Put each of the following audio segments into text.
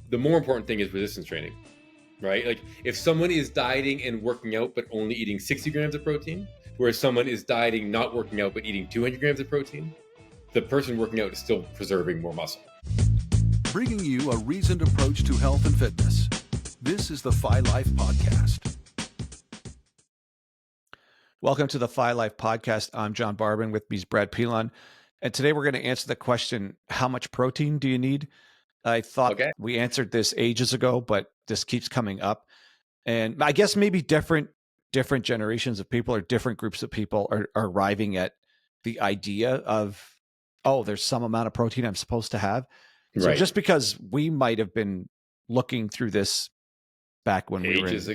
the more important thing is resistance training, right? Like if someone is dieting and working out but only eating 60 grams of protein, whereas someone is dieting, not working out, but eating 200 grams of protein, the person working out is still preserving more muscle. Bringing you a reasoned approach to health and fitness. This is the Phi Life Podcast. Welcome to the Phi Life Podcast. I'm John Barban, with me is Brad Pilon. And today we're going to answer the question, how much protein do you need? I thought we answered this ages ago, but this keeps coming up. And I guess maybe different generations of people or different groups of people are arriving at the idea of, oh, there's some amount of protein I'm supposed to have. So just because we might have been looking through this back when we were ages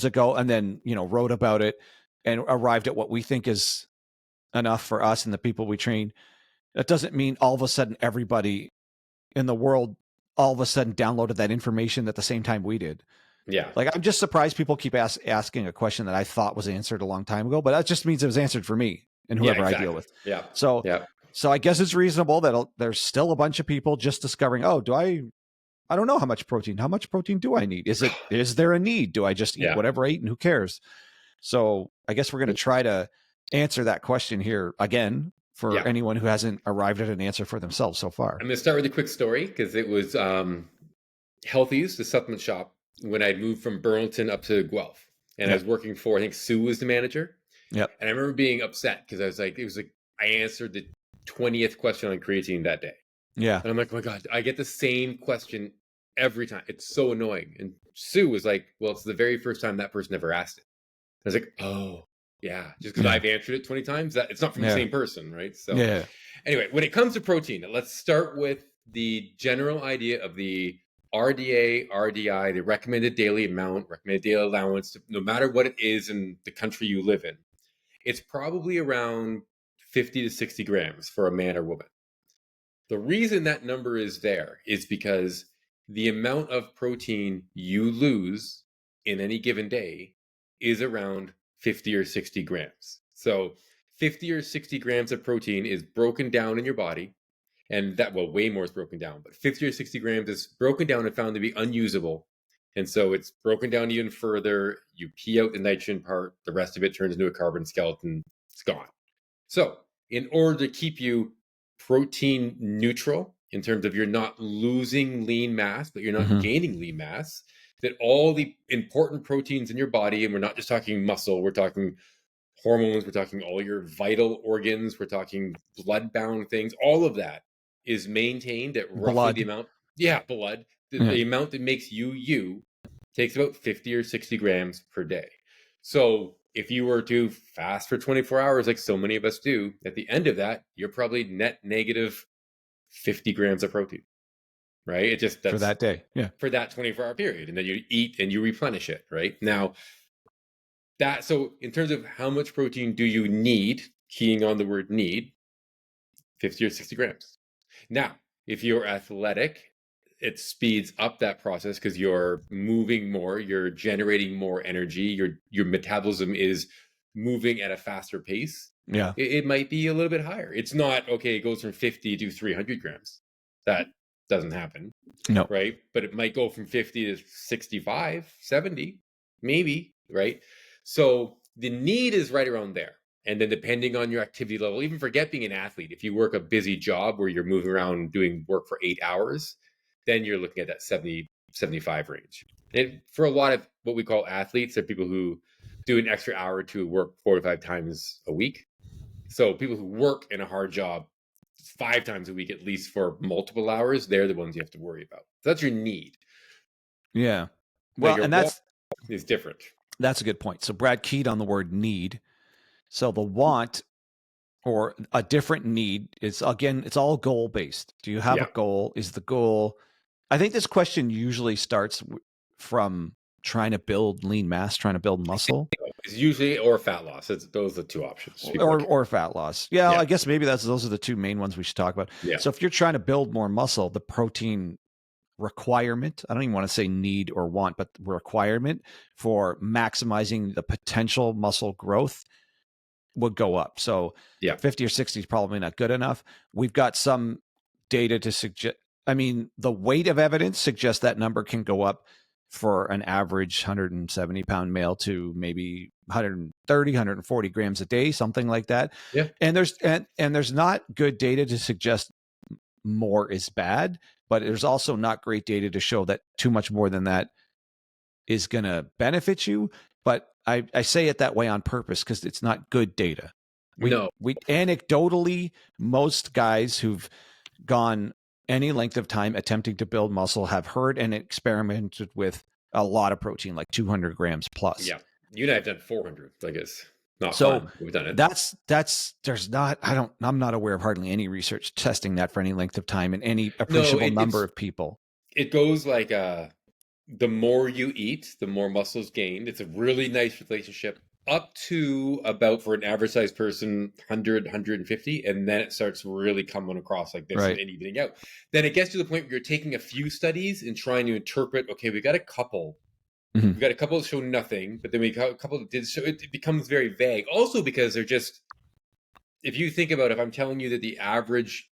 ago, and then, wrote about it and arrived at what we think is enough for us and the people we train, that doesn't mean all of a sudden everybody in the world all of a sudden downloaded that information at the same time we did. Yeah. Like, I'm just surprised people keep asking a question that I thought was answered a long time ago, but that just means it was answered for me and whoever I deal with. Yeah. So I guess it's reasonable that there's still a bunch of people just discovering, I don't know how much protein do I need? Is there a need? Do I just eat whatever I eat and who cares? So I guess we're going to try to answer that question here again for anyone who hasn't arrived at an answer for themselves so far. I'm going to start with a quick story because it was Healthy's, the supplement shop, when I moved from Burlington up to Guelph. And I was working for, I think Sue was the manager. Yep. And I remember being upset because I answered the 20th question on creatine that day. Yeah. And I'm like, oh my God, I get the same question every time. It's so annoying. And Sue was like, well, it's the very first time that person ever asked it. I was like, oh, yeah, just because I've answered it 20 times, that it's not from the same person, right? So anyway, when it comes to protein, let's start with the general idea of the RDA, RDI, the recommended daily amount, recommended daily allowance, no matter what it is in the country you live in. It's probably around 50 to 60 grams for a man or woman. The reason that number is there is because the amount of protein you lose in any given day is around 50 or 60 grams. So 50 or 60 grams of protein is broken down in your body, and way more is broken down, but 50 or 60 grams is broken down and found to be unusable. And so it's broken down even further. You pee out the nitrogen part, the rest of it turns into a carbon skeleton. It's gone. So in order to keep you protein neutral, in terms of you're not losing lean mass, but you're not gaining lean mass, that all the important proteins in your body, and we're not just talking muscle, we're talking hormones, we're talking all your vital organs, we're talking blood-bound things, all of that is maintained at roughly the amount. Yeah, blood. The amount that makes you takes about 50 or 60 grams per day. So if you were to fast for 24 hours, like so many of us do, at the end of that, you're probably net negative 50 grams of protein. Right? That's for that day. Yeah. For that 24-hour period. And then you eat and you replenish it. Right? Now, so in terms of how much protein do you need, keying on the word need, 50 or 60 grams. Now, if you're athletic, it speeds up that process because you're moving more, you're generating more energy, your metabolism is moving at a faster pace. Yeah. It might be a little bit higher. It's not, it goes from 50 to 300 grams. That doesn't happen. No. Right? But it might go from 50 to 65, 70, maybe, right? So the need is right around there. And then depending on your activity level, even forget being an athlete, if you work a busy job where you're moving around doing work for 8 hours, then you're looking at that 70, 75 range. And for a lot of what we call athletes, they're people who do an extra hour to work 4 to 5 times a week. So people who work in a hard job 5 times a week, at least for multiple hours, they're the ones you have to worry about. So that's your need. Yeah. Well, and that's different. That's a good point. So Brad keyed on the word need. So the want or a different need is, again, it's all goal based. Do you have a goal? Is the goal? I think this question usually starts from trying to build lean mass, trying to build muscle. It's usually or fat loss. Those are the two options. Or fat loss. Yeah, I guess maybe those are the two main ones we should talk about. Yeah. So if you're trying to build more muscle, the protein requirement, I don't even want to say need or want, but requirement for maximizing the potential muscle growth would go up. So 50 or 60 is probably not good enough. We've got some data to I mean, the weight of evidence suggests that number can go up for an average 170 pound male to maybe 130, 140 grams a day, something like that. Yeah. And there's not good data to suggest more is bad, but there's also not great data to show that too much more than that is going to benefit you. But I say it that way on purpose because it's not good data. We anecdotally, most guys who've gone any length of time attempting to build muscle have heard and experimented with a lot of protein, like 200 grams plus. Yeah. You and I have done 400, I guess. Not so fun. We've done it. I'm not aware of hardly any research testing that for any length of time in any appreciable number of people. It goes like, the more you eat, the more muscles gained. It's a really nice relationship up to about, for an average sized person, 100, 150. And then it starts really coming across like this and evening out. Then it gets to the point where you're taking a few studies and trying to interpret, okay, we got a couple. Mm-hmm. We got a couple that show nothing, but then we got a couple that did show. It becomes very vague. Also because they're just, if you think about, if I'm telling you that the average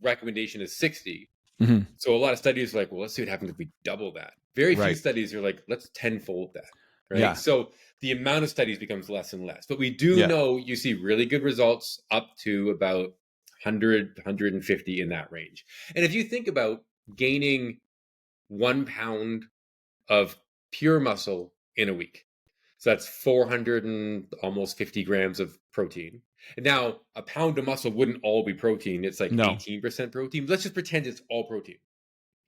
recommendation is 60, mm-hmm. So a lot of studies are like, well, let's see what happens if we double that. Very few studies are like, let's tenfold that. Right. Yeah. So the amount of studies becomes less and less. But we do know you see really good results up to about 100, 150 in that range. And if you think about gaining 1 pound of pure muscle in a week, so that's 400 and almost 50 grams of protein. And now a pound of muscle wouldn't all be protein. It's like 18% protein. Let's just pretend it's all protein.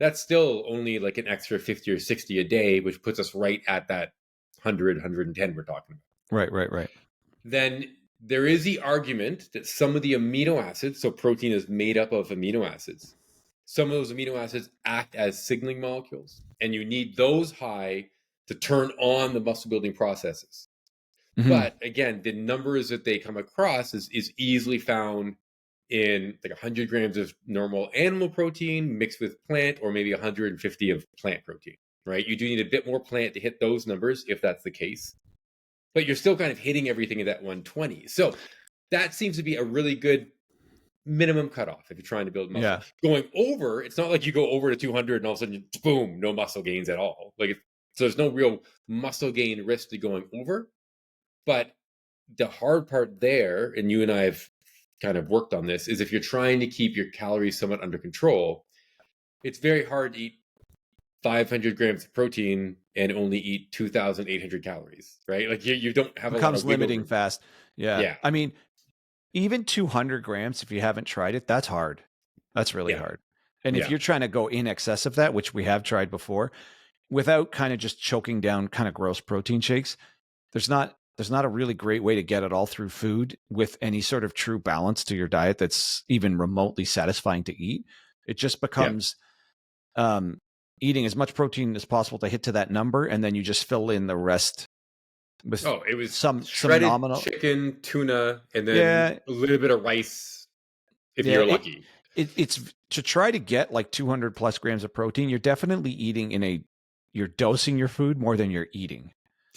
That's still only like an extra 50 or 60 a day, which puts us right at that 100, 110 we're talking about. Right. Then there is the argument that some of the amino acids, so protein is made up of amino acids, some of those amino acids act as signaling molecules, and you need those high to turn on the muscle building processes. Mm-hmm. But again, the numbers that they come across is easily found in like 100 grams of normal animal protein mixed with plant, or maybe 150 of plant protein, right? You do need a bit more plant to hit those numbers if that's the case, but you're still kind of hitting everything at that 120. So that seems to be a really good minimum cutoff if you're trying to build muscle. Yeah. Going over, it's not like you go over to 200 and all of a sudden, boom, no muscle gains at all. So there's no real muscle gain risk to going over. But the hard part there, and you and I have kind of worked on this, is if you're trying to keep your calories somewhat under control, it's very hard to eat 500 grams of protein and only eat 2,800 calories, right? Like you don't have a lot of limiting fast. Yeah. I mean, even 200 grams, if you haven't tried it, that's hard. That's really hard. And if you're trying to go in excess of that, which we have tried before, without kind of just choking down kind of gross protein shakes, there's not a really great way to get it all through food with any sort of true balance to your diet that's even remotely satisfying to eat. It just becomes eating as much protein as possible to hit to that number, and then you just fill in the rest with some nominal chicken, tuna, and then a little bit of rice if you're lucky. It's to try to get like 200 plus grams of protein. You're definitely eating you're dosing your food more than you're eating.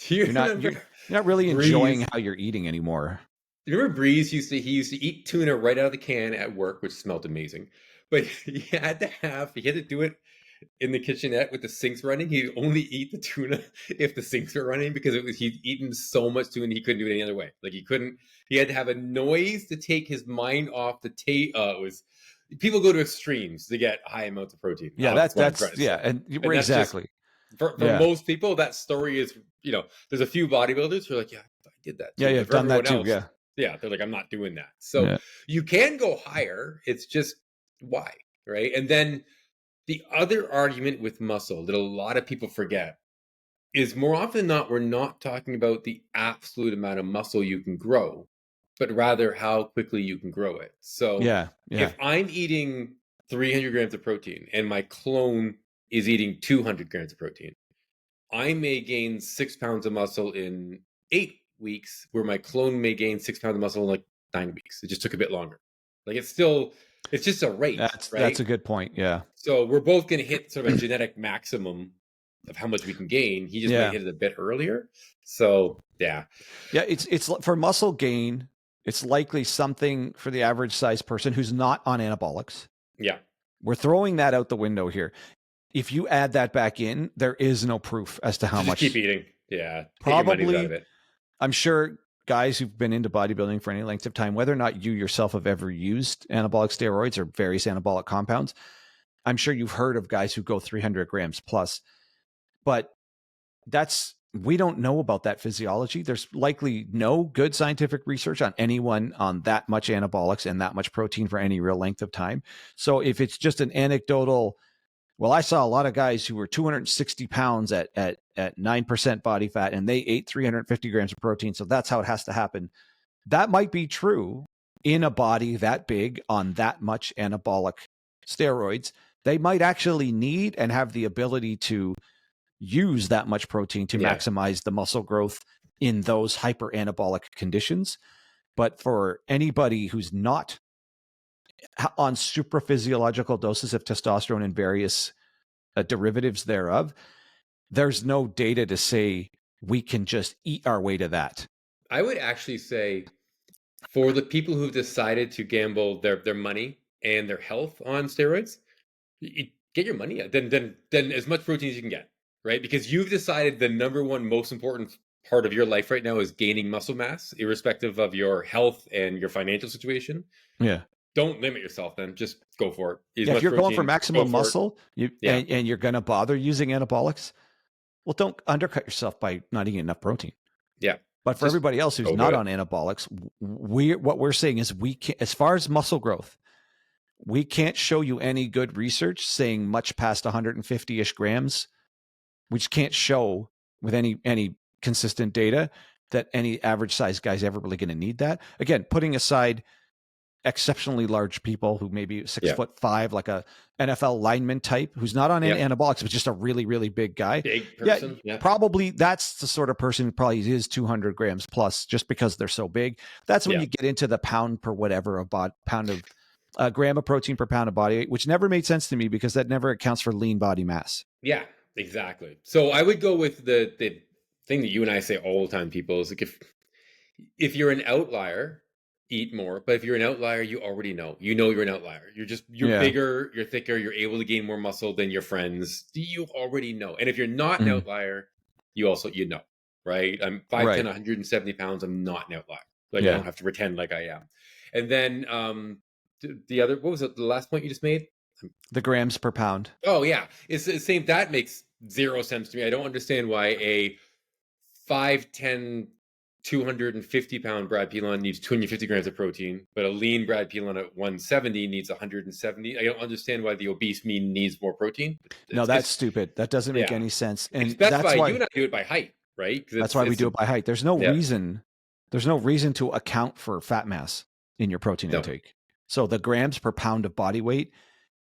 You're not really enjoying how you're eating anymore. You remember Breeze used to eat tuna right out of the can at work, which smelled amazing. But he had to do it in the kitchenette with the sinks running. He'd only eat the tuna if the sinks were running, because he'd eaten so much tuna he couldn't do it any other way. Like he had to have a noise to take his mind off the people go to extremes to get high amounts of protein. Yeah, and exactly. For most people, that story is, there's a few bodybuilders who are like, I did that too. Yeah, I've done that too. Yeah, they're like, I'm not doing that. So you can go higher. It's just why, right? And then the other argument with muscle that a lot of people forget is, more often than not, we're not talking about the absolute amount of muscle you can grow, but rather how quickly you can grow it. So if I'm eating 300 grams of protein and my clone is eating 200 grams of protein, I may gain 6 pounds of muscle in 8 weeks, where my clone may gain 6 pounds of muscle in like 9 weeks. It just took a bit longer. Like it's just a rate. That's a good point. Yeah. So we're both going to hit sort of a genetic maximum of how much we can gain. He just might hit it a bit earlier. So it's for muscle gain. It's likely something for the average size person who's not on anabolics. Yeah. We're throwing that out the window here. If you add that back in, there is no proof as to how Just much. Keep eating. Yeah. Probably, take your money out of it. I'm sure guys who've been into bodybuilding for any length of time, whether or not you yourself have ever used anabolic steroids or various anabolic compounds, I'm sure you've heard of guys who go 300 grams plus. But we don't know about that physiology. There's likely no good scientific research on anyone on that much anabolics and that much protein for any real length of time. So if it's just an anecdotal, well, I saw a lot of guys who were 260 pounds at 9% body fat and they ate 350 grams of protein, so that's how it has to happen. That might be true in a body that big on that much anabolic steroids. They might actually need and have the ability to use that much protein to maximize the muscle growth in those hyper anabolic conditions. But for anybody who's not on super physiological doses of testosterone and various derivatives thereof, there's no data to say we can just eat our way to that. I would actually say for the people who've decided to gamble their money and their health on steroids, get your money out. Then as much protein as you can get. Right? Because you've decided the number one most important part of your life right now is gaining muscle mass, irrespective of your health and your financial situation. Yeah. Don't limit yourself then. Just go for it. If you're going for maximum muscle and you're going to bother using anabolics, well, don't undercut yourself by not eating enough protein. Yeah. But for everybody else who's not on anabolics, what we're saying is we can't, as far as muscle growth, we can't show you any good research saying much past 150-ish grams. We just can't show with any consistent data that any average size guy's ever really going to need that. Again, putting aside exceptionally large people who may be 6'5", like a NFL lineman type who's not on anabolics, but just a really, really big guy. Big person. Yeah, probably that's the sort of person who probably is 200 grams plus just because they're so big. That's when you get into the pound per whatever, a gram of protein per pound of body weight, which never made sense to me because that never accounts for lean body mass. Yeah, exactly. So I would go with the thing that you and I say all the time, people, is like if you're an outlier, eat more. But if you're an outlier, you already know. You know you're an outlier. You're bigger, you're thicker, you're able to gain more muscle than your friends. You already know. And if you're not an outlier, you know, right? I'm 5'10", 170 pounds. I'm not an outlier. Like I don't have to pretend like I am. And then the other, what was it? The last point you just made? The grams per pound. Oh yeah, it's the same. That makes zero sense to me. I don't understand why a 5'10", 250-pound Brad Pilon needs 250 grams of protein, but a lean Brad Pilon at 170 needs 170. I don't understand why the obese me needs more protein. No, that's stupid. That doesn't make any sense. And that's why you and I do it by height, right? That's why we do it by height. There's no reason. There's no reason to account for fat mass in your protein intake. So the grams per pound of body weight,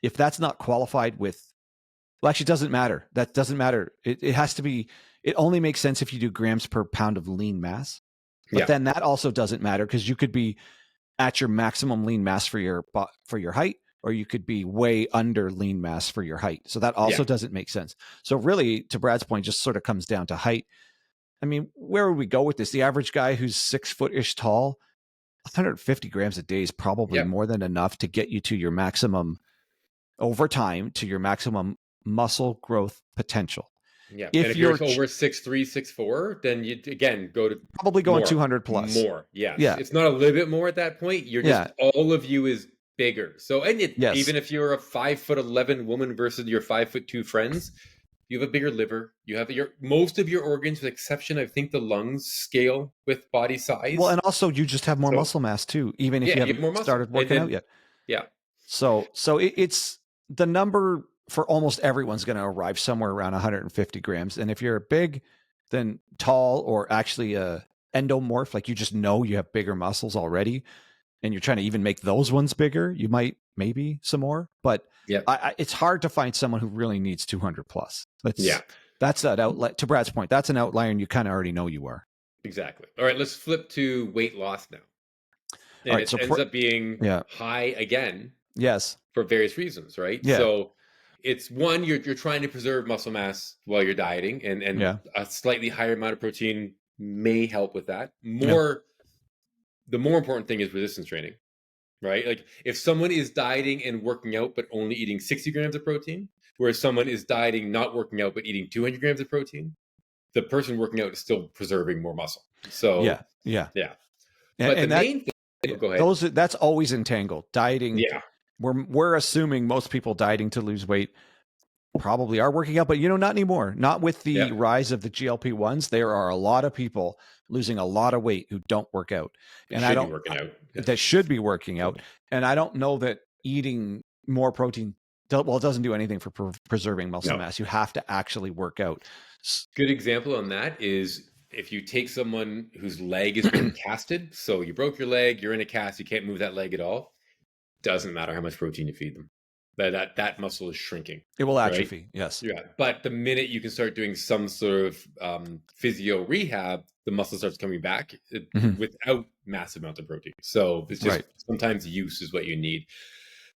if that's not qualified with, well, actually, it doesn't matter. That doesn't matter. It has to be. It only makes sense if you do grams per pound of lean mass. But then that also doesn't matter because you could be at your maximum lean mass for your height, or you could be way under lean mass for your height. So that also doesn't make sense. So really, to Brad's point, just sort of comes down to height. I mean, where would we go with this? The average guy who's 6 foot-ish tall, 150 grams a day is probably more than enough to get you to your maximum over time, to your maximum muscle growth potential. Yeah, if you're over 6'3", 6'4", then you again go to probably going 200 plus. More, yeah. It's not a little bit more at that point. You're just all of you is bigger. So even if you're a 5'11" woman versus your 5'2" friends, you have a bigger liver. You have most of your organs, with exception, I think, the lungs scale with body size. Well, and also you just have more muscle mass too, even if you haven't started working out yet. Yeah. So it's the number for almost everyone's going to arrive somewhere around 150 grams. And if you're big, then tall, or actually endomorph, like you just know you have bigger muscles already, and you're trying to even make those ones bigger, you might maybe some more. But it's hard to find someone who really needs 200 plus. That's that outlet. To Brad's point, that's an outlier, and you kind of already know you are. Exactly. All right, let's flip to weight loss now. And it ends up being high again. Yes. For various reasons, right? Yeah. So it's one, you're trying to preserve muscle mass while you're dieting, and a slightly higher amount of protein may help with that. The more important thing is resistance training, right? Like if someone is dieting and working out, but only eating 60 grams of protein, whereas someone is dieting, not working out, but eating 200 grams of protein, the person working out is still preserving more muscle. So yeah. But And the that, main thing, go ahead. That's always entangled. Dieting. Yeah. We're assuming most people dieting to lose weight probably are working out, but not anymore. Not with the rise of the GLP-1s. There are a lot of people losing a lot of weight who don't work out. And I don't that should be working out. And I don't know that eating more protein, it doesn't do anything for preserving muscle mass. You have to actually work out. Good example on that is if you take someone whose leg has been casted, so you broke your leg, you're in a cast, you can't move that leg at all, doesn't matter how much protein you feed them. That muscle is shrinking. It will atrophy, right? Yes. Yeah. But the minute you can start doing some sort of physio rehab, the muscle starts coming back without massive amounts of protein. So it's just sometimes use is what you need.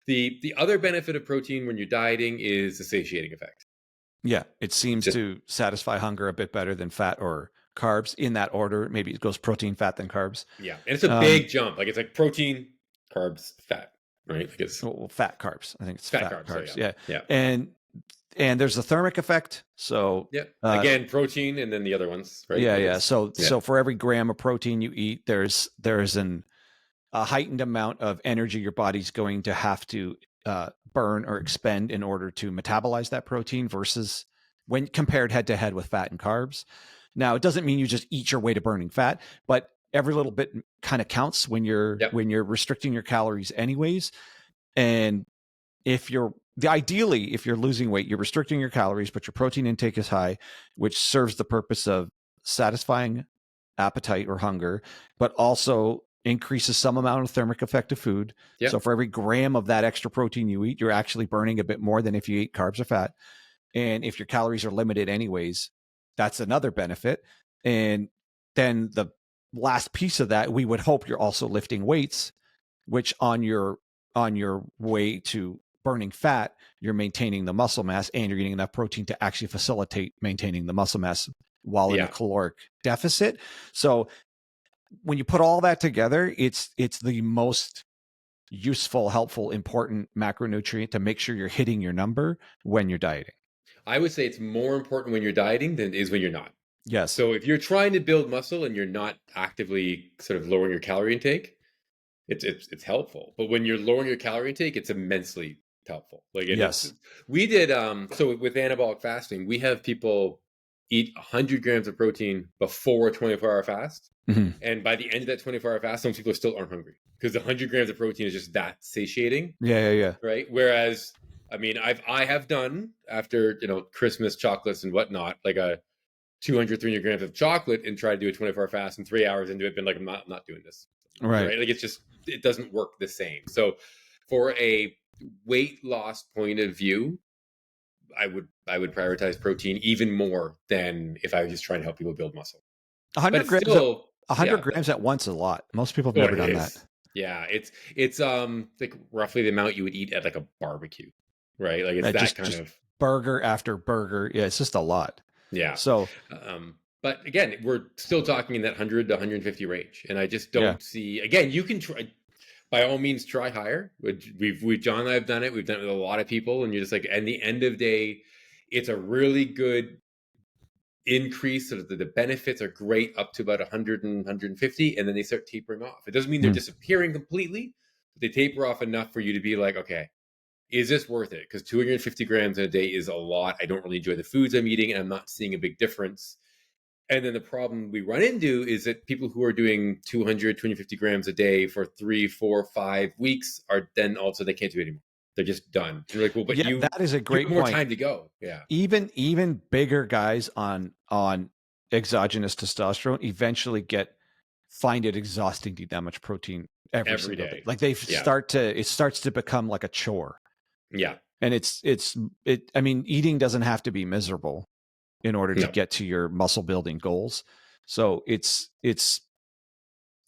The other benefit of protein when you're dieting is the satiating effect. Yeah. It seems to satisfy hunger a bit better than fat or carbs in that order. Maybe it goes protein, fat, then carbs. Yeah. And it's a big jump. Like it's like protein, carbs, fat. Right, like it's fat carbs. I think it's fat carbs. So yeah. And there's the thermic effect. So again, protein, and then the other ones, right? Yeah. So for every gram of protein you eat, there's a heightened amount of energy your body's going to have to burn or expend in order to metabolize that protein versus when compared head to head with fat and carbs. Now, it doesn't mean you just eat your way to burning fat, but every little bit kind of counts when you're restricting your calories anyways. And ideally, if you're losing weight, you're restricting your calories, but your protein intake is high, which serves the purpose of satisfying appetite or hunger, but also increases some amount of thermic effect of food. Yep. So for every gram of that extra protein you eat, you're actually burning a bit more than if you eat carbs or fat. And if your calories are limited anyways, that's another benefit. And then the last piece of that, we would hope you're also lifting weights, which on your way to burning fat, you're maintaining the muscle mass and you're getting enough protein to actually facilitate maintaining the muscle mass while in a caloric deficit. So when you put all that together, it's the most useful, helpful, important macronutrient to make sure you're hitting your number when you're dieting. I would say it's more important when you're dieting than it is when you're not. Yes. So if you're trying to build muscle and you're not actively sort of lowering your calorie intake, it's helpful. But when you're lowering your calorie intake, it's immensely helpful. Like we did so with anabolic fasting, we have people eat 100 grams of protein before a 24-hour fast. Mm-hmm. And by the end of that 24-hour fast, some people still aren't hungry because the 100 grams of protein is just that satiating. Yeah. Right. Whereas, I mean, I have done after, Christmas chocolates and whatnot, like a 200, 300 grams of chocolate and try to do a 24-hour fast and 3 hours into it, been like, I'm not doing this. Right. Like it doesn't work the same. So for a weight loss point of view, I would prioritize protein even more than if I was just trying to help people build muscle. 100 grams at once is a lot. Most people have never done that. Yeah. It's like roughly the amount you would eat at like a barbecue, right? Like it's that kind of burger after burger. Yeah. It's just a lot. Yeah. So, but again, we're still talking in that 100 to 150 range. And I just don't see, again, you can try, by all means, try higher. John and I have done it. We've done it with a lot of people. And you're just like, at the end of the day, it's a really good increase. So the benefits are great up to about 100 and 150. And then they start tapering off. It doesn't mean they're disappearing completely, but they taper off enough for you to be like, okay, is this worth it? Because 250 grams in a day is a lot. I don't really enjoy the foods I'm eating, and I'm not seeing a big difference. And then the problem we run into is that people who are doing 200, 250 grams a day for 3, 4, 5 weeks are then also, they can't do it anymore. They're just done. And you're like, well, but that is a great point. More time to go. Yeah. Even bigger guys on exogenous testosterone eventually find it exhausting to eat that much protein every single day. Like it starts to become like a chore. Yeah. And I mean, eating doesn't have to be miserable in order to get to your muscle building goals. So it's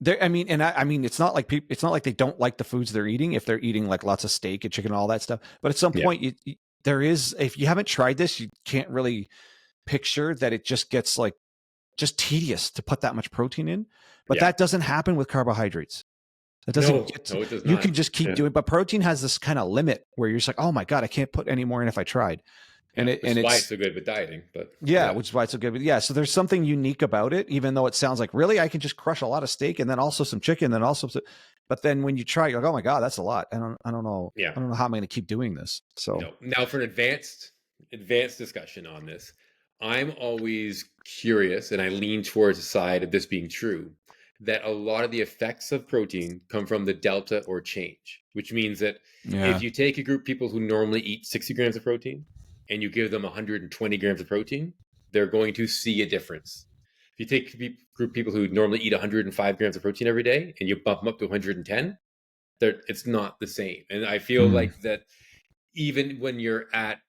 there. I mean, it's not like they don't like the foods they're eating if they're eating like lots of steak and chicken and all that stuff. But at some point there is, if you haven't tried this, you can't really picture that it just gets like just tedious to put that much protein in. But that doesn't happen with carbohydrates. It doesn't it does you not. can just keep doing, but protein has this kind of limit where you're just like, oh my God, I can't put any more in if I tried. And which is why it's so good with dieting, but which is why it's so good. But yeah, so there's something unique about it, even though it sounds like really I can just crush a lot of steak and then also some chicken, then also, but then when you try, you're like, oh my God, that's a lot. I don't know. Yeah. I don't know how I'm going to keep doing this. So now for an advanced discussion on this, I'm always curious, and I lean towards the side of this being true, that a lot of the effects of protein come from the delta or change, which means that if you take a group of people who normally eat 60 grams of protein and you give them 120 grams of protein, they're going to see a difference. If you take a group of people who normally eat 105 grams of protein every day and you bump them up to 110, it's not the same. And I feel like that even when you're at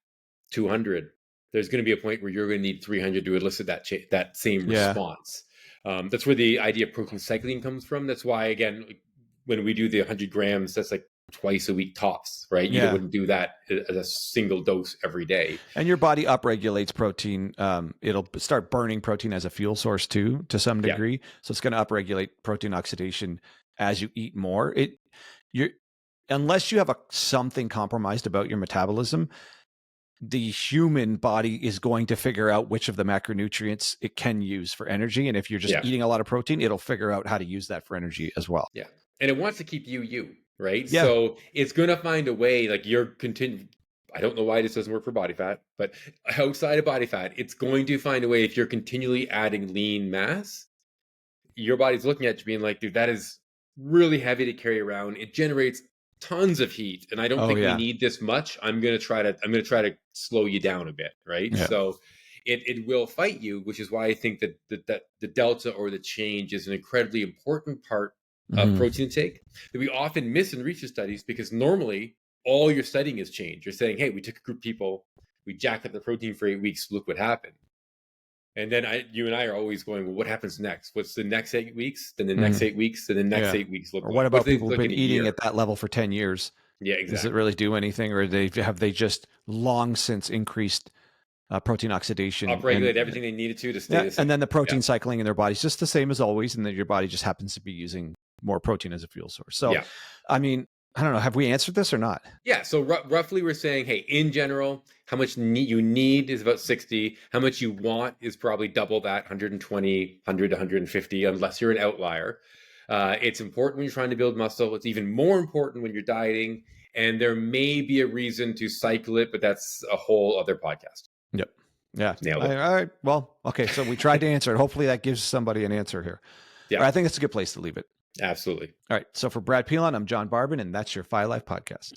200, there's going to be a point where you're going to need 300 to elicit that same response. That's where the idea of protein cycling comes from. That's why, again, when we do the 100 grams, that's like twice a week tops, right? You wouldn't do that as a single dose every day. And your body upregulates protein. It'll start burning protein as a fuel source too, to some degree. So it's going to upregulate protein oxidation as you eat more. Unless you have something compromised about your metabolism, the human body is going to figure out which of the macronutrients it can use for energy. And if you're just eating a lot of protein, it'll figure out how to use that for energy as well. Yeah. And it wants to keep you, right? Yeah. So it's going to find a way, like I don't know why this doesn't work for body fat, but outside of body fat, it's going to find a way. If you're continually adding lean mass, your body's looking at you being like, dude, that is really heavy to carry around. It generates tons of heat, and I don't think we need this much. I'm going to try to slow you down a bit, right? Yeah. So it will fight you, which is why I think that the delta or the change is an incredibly important part of protein intake that we often miss in research studies, because normally all you're studying is change. You're saying, hey, we took a group of people, we jacked up the protein for 8 weeks, look what happened. And then you and I are always going, well, what happens next? What's the next 8 weeks? Then the next 8 weeks? Then the next 8 weeks look like? Or what like? About people who've been eating at that level for 10 years? Yeah, exactly. Does it really do anything? Or have they just long since increased protein oxidation? Upregulate everything they needed to stay the same. And then the protein cycling in their body's just the same as always, and then your body just happens to be using more protein as a fuel source. So, I mean, I don't know. Have we answered this or not? Yeah. So roughly we're saying, hey, in general, how much you need is about 60. How much you want is probably double that, 120, 100 to 150, unless you're an outlier. It's important when you're trying to build muscle. It's even more important when you're dieting. And there may be a reason to cycle it, but that's a whole other podcast. Yep. Yeah. Nailed it. All right. Well, okay. So we tried to answer it. Hopefully that gives somebody an answer here. Yeah. I think it's a good place to leave it. Absolutely. All right. So for Brad Pilon, I'm John Barban, and that's your Phi Life Podcast.